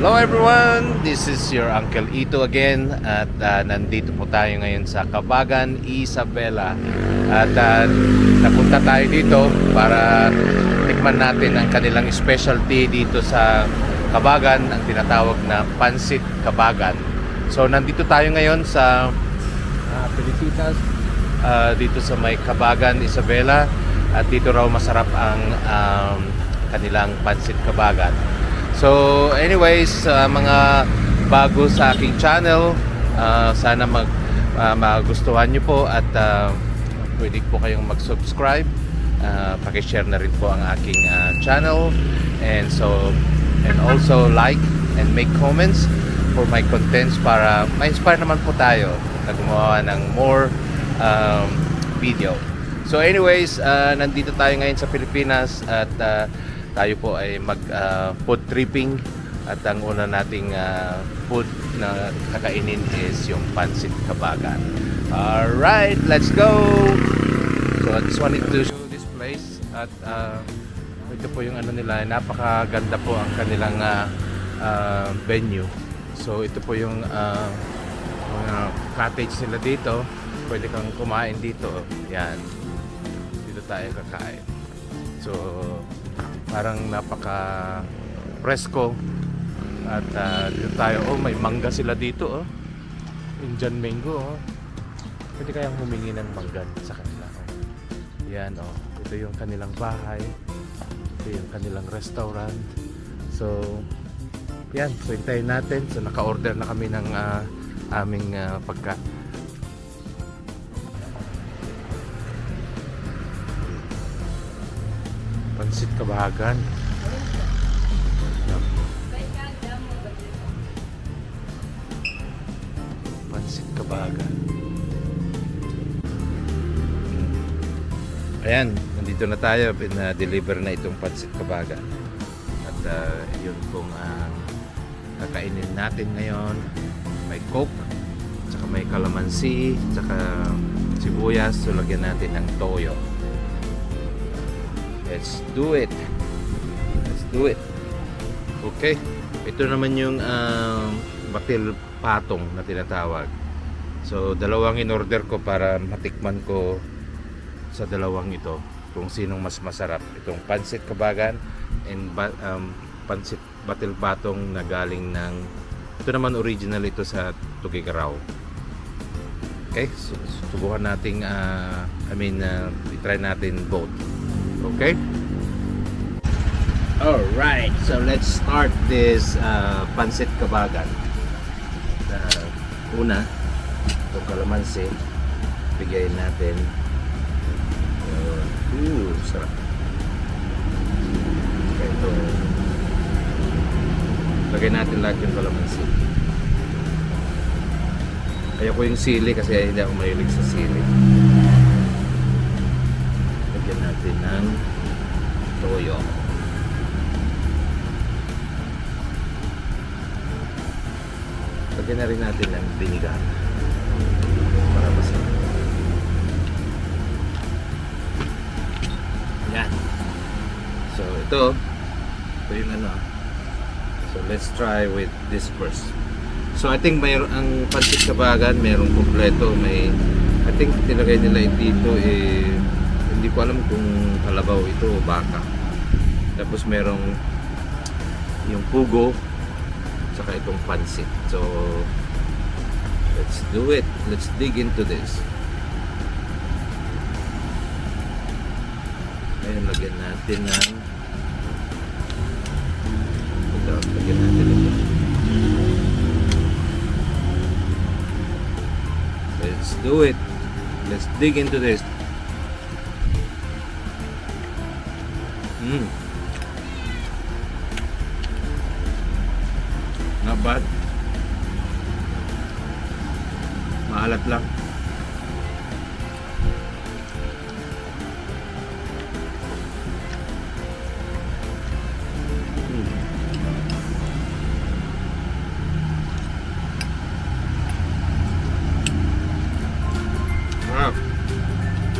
Hello everyone, this is your Uncle Ito again at nandito po tayo ngayon sa Cabagan, Isabela at napunta tayo dito para tikman natin ang kanilang specialty dito sa Cabagan, ang tinatawag na Pansit Cabagan. So nandito tayo ngayon sa Pilipinas, dito sa may Cabagan, Isabela, at dito raw masarap ang kanilang Pansit Cabagan. So anyways, mga bago sa aking channel, sana magustuhan nyo po at pwede po kayong mag-subscribe, paki-share na rin po ang aking channel, and also like and make comments for my contents para ma-inspire naman po tayo na gumawa ng more video. So anyways, nandito tayo ngayon sa Pilipinas at tayo po ay mag food tripping at ang una nating food na kakainin is yung Pansit Cabagan. Alright, let's go! So I just wanted to show this place at ito po yung ano nila, napakaganda po ang kanilang venue. So ito po yung mga cottage nila dito, pwede kang kumain dito. Yan, dito tayo kakain. So parang napaka presko at dito tayo. Oh, may mangga sila dito, oh. Indian mango, oh. Pwede kayang humingi ng mangga sa kanila, oh. Yan, oh. Ito yung kanilang bahay, ito yung kanilang restaurant. So yan, so hintayin natin. So naka-order na kami ng aming pagka. Pansit Cabagan. Pansit Cabagan. Ayan, nandito na tayo. Pina-deliver na itong Pansit Cabagan. At yun pong kakainin natin ngayon. May coke, tsaka may calamansi, tsaka sibuyas. So lagyan natin ng toyo. Let's do it. Let's do it. Okay. Ito naman yung batil patong na tinatawag. So dalawang in-order ko para matikman ko sa dalawang ito kung sinong mas masarap. Itong Pansit Cabagan and Pansit batil patong na galing ng, ito naman original ito sa Tugigaraw. Okay. So, subukan nating try natin both. Okay. Alright, so let's start this Pansit Cabagan. Una, itong calamansi, bigayin natin. Sarap. Okay, ito. Lagay natin lahat yung calamansi. Ayoko yung sili kasi hindi ako mahilig sa sili. Lagyan natin ng toyo. Lagyan na rin natin ng vinegar para masarap. Yan. So ito yung ano. So let's try with this first. So I think mayroon ang Pansit Cabagan, mayroong kompleto. I think tinagay nila dito hindi ko alam kung kalabaw ito o baka. Tapos merong yung pugo saka itong pansit. So let's do it. Let's dig into this. Ayun, lagyan natin ng lagyan natin ito. Let's do it. Let's dig into this. Not bad. Maalat lang.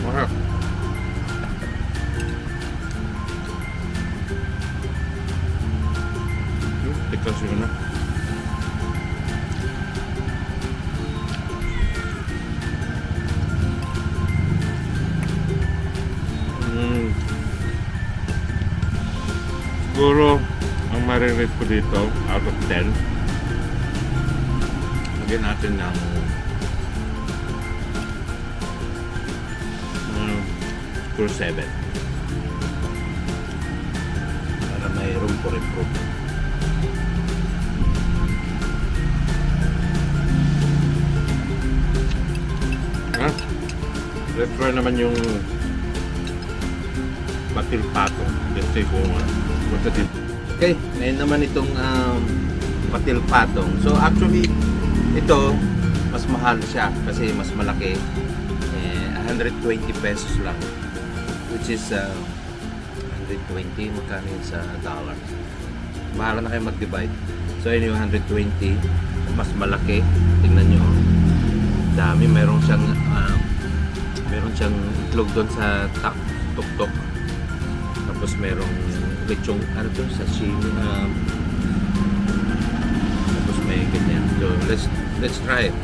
Mahal. Tiklas yun na. Siguro, ang marirate ko dito, out of 10, lagyan natin ng siguro 7. Para may room for improvement. Let's try naman yung batil pato. Let's see kung what's it. Okay, ngayon naman itong batil patong. So actually, ito mas mahal siya kasi mas malaki. 120 pesos lang. Which is 120, magkano yun sa dollar. Bahala na kayo mag-divide. So anyway, 120, mas malaki. Tingnan nyo. Dami, meron siyang itlog doon sa tuktok. Tapos merong lechong ano to, sashimi. Tapos may ganyan. So let's try it.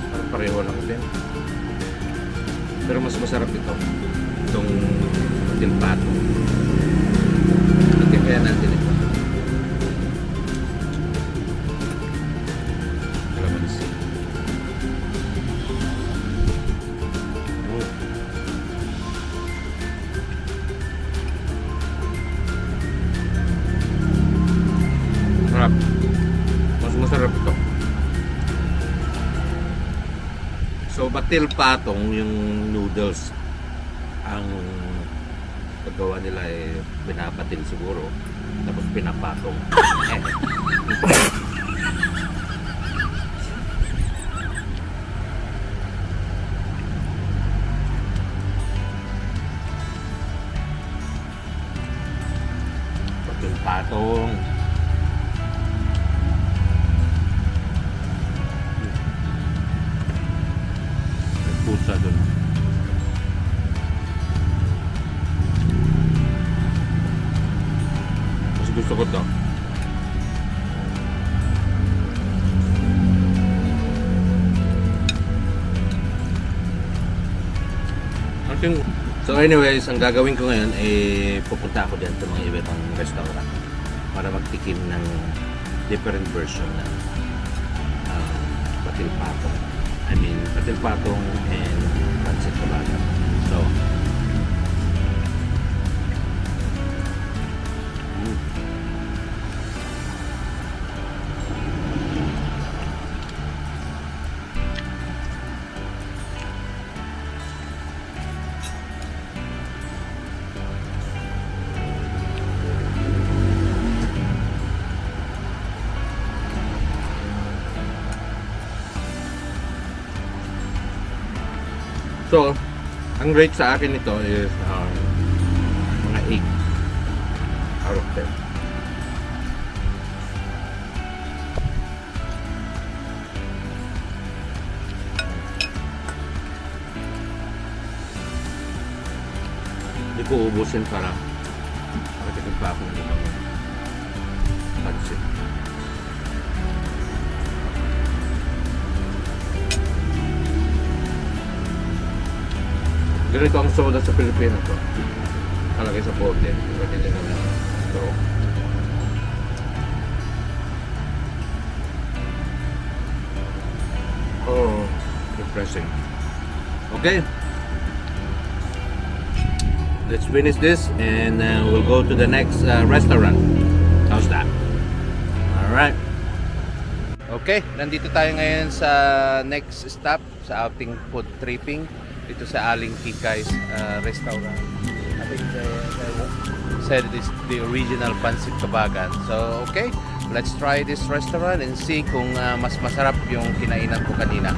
Parang pareho lang din. Pero mas masarap itong batil pato. Kaya natin ito. Kalamansi. Sarap. Mas masarap ito. So, batil patong yung noodles. Ang paggawa nila ay binabatil siguro tapos pinapatong. Batil patong. May pusa dun. Gusto ko to. So anyways, ang gagawin ko ngayon ay pupunta ako dyan sa mga iba-ibang restaurant para magtikim ng different version ng batil patong. I mean, batil patong and pancit canton. So, So, ang rate sa akin ito is mga 8 out of 10. Hindi ko ubusin para makatikim pa ako ng ibang pancit. Ganito ang soda sa Pilipinas to. Kalagay sa bote. Pwede din naman ito. Oh, refreshing. Okay. Let's finish this and we'll go to the next restaurant. How's that? Alright. Okay, nandito tayo ngayon sa next stop sa outing food tripping. Dito sa Aling Kikay's restaurant. I think they said it is the original pancit kabagan. So, okay, let's try this restaurant and see kung mas masarap yung kinainan ko kanina.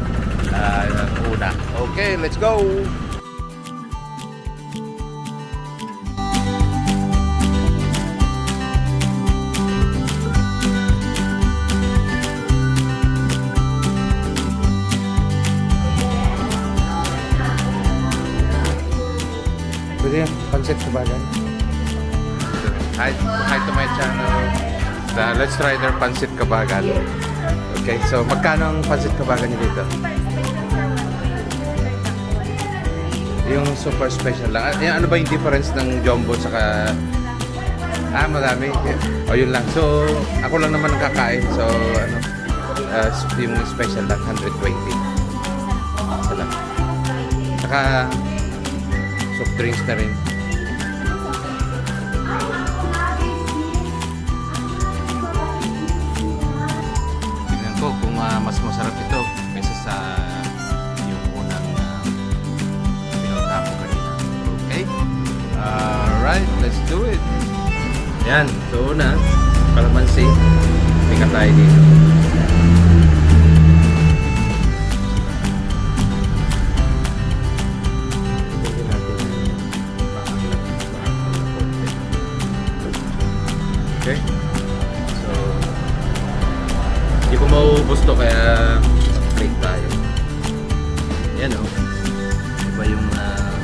Una. Okay, let's go! Pwede yan, pancit kabagan. Hi to my channel. Let's try their pancit kabagan. Okay, so magkano ang pancit kabagan niyo dito? Yung super special lang. Ano ba yung difference ng jumbo saka... marami. O yun lang. So, ako lang naman ang kakain. So, yung special lang, 120. Isa lang. Saka, soft drinks na rin. Tignan ko kung mas masarap ito kaysa sa yung unang pinunta ko kanina. Okay? Alright, let's do it. Yan, so una, kalamansi. Tingnan tayo dito. Okay? So, hindi ko mauubos to kaya plate tayo. Yan o. Diba yung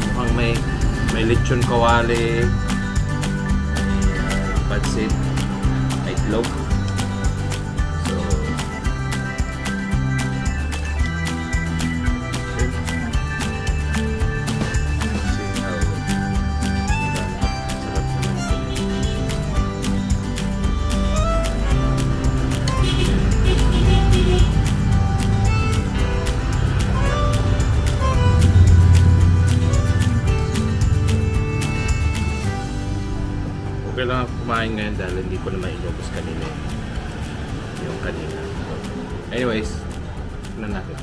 mukhang may lechon kawali, pansit, may itlog. So, okay. See how sarap naman ito. Okay lang ako kumain ngayon dahil hindi ko na mailobos kanina yung kanina. Anyways, tignan natin.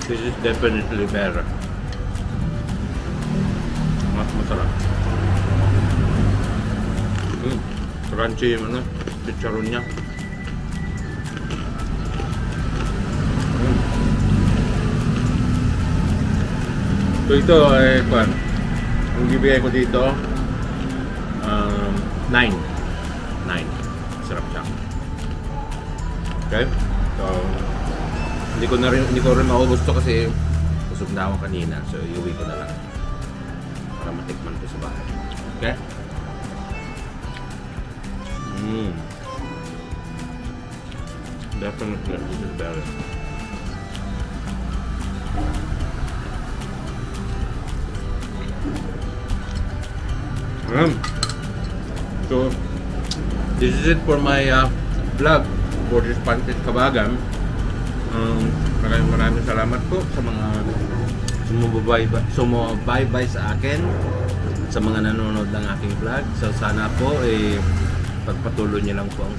This is definitely better. Mas masarap. Crunchy yung chicharon niya. So ito ay ang bibigay ko dito 9. Sarap siya. Okay? So hindi ko rin maubos to kasi busog na ako kanina. So iuwi ko na lang para matikman ko sa bahay. Okay? Definitely this is better. So, this is it for my vlog for this pancit kabagan. Maraming salamat po sa mga sumubaybay sa akin, sa mga nanonood ng aking vlog. So, sana po pagpatuloy niyo lang po ang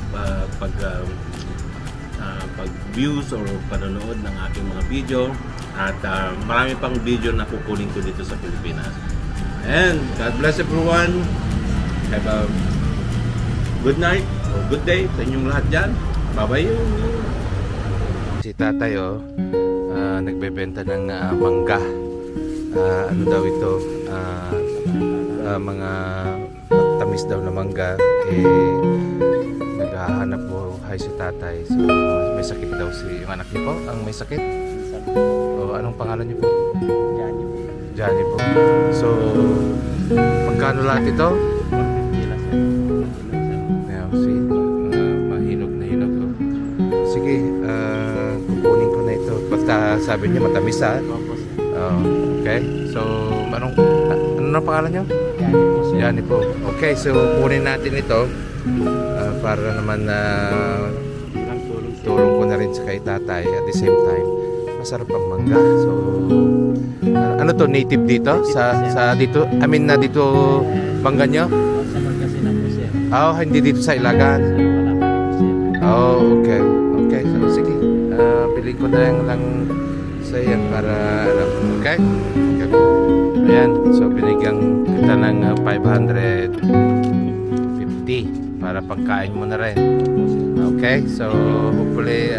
pag-views or panonood ng aking mga video. At marami pang video na kukunin ko dito sa Pilipinas. And God bless everyone. Have a good night or good day sa inyong lahat dyan. Bye-bye. Si tatay nagbebenta ng mangga. Ano daw ito? Mga tamis daw na mangga. Naghahanap buhay si tatay. So may sakit daw yung anak niyo po. Ang may sakit? Anong pangalan niyo po? Johnny po. So, magkano lahat ito? See, mahinog na hinog. Sige, kukunin ko na ito. Basta sabi niya matamis ha. Okay, so ano na pangalan niyo? Johnny po. Okay, so kunin natin ito para naman tulong ko na rin sa kay tatay at the same time. Masarap ang mangga. So, ano to, native dito? Sa dito, I mean na dito mangga nyo? Sa Pangasinan po siya. Hindi dito sa Ilagan. Wala pa rin po siya. Okay. Okay, so sige. Piliin ko na lang sa iyan para okay? Okay. Ayan, so binigyan kita ng 550 para pagkain mo na rin. Okay, so hopefully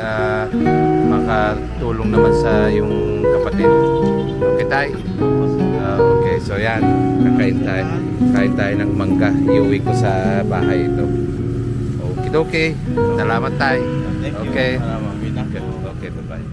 makatulong naman sa yung kapatid. Okay tayo? Okay, so yan, kain tayo ng mangga. Iuwi ko sa bahay ito. Okay, salamat tayo. Okay. Maraming Okay, bye-bye.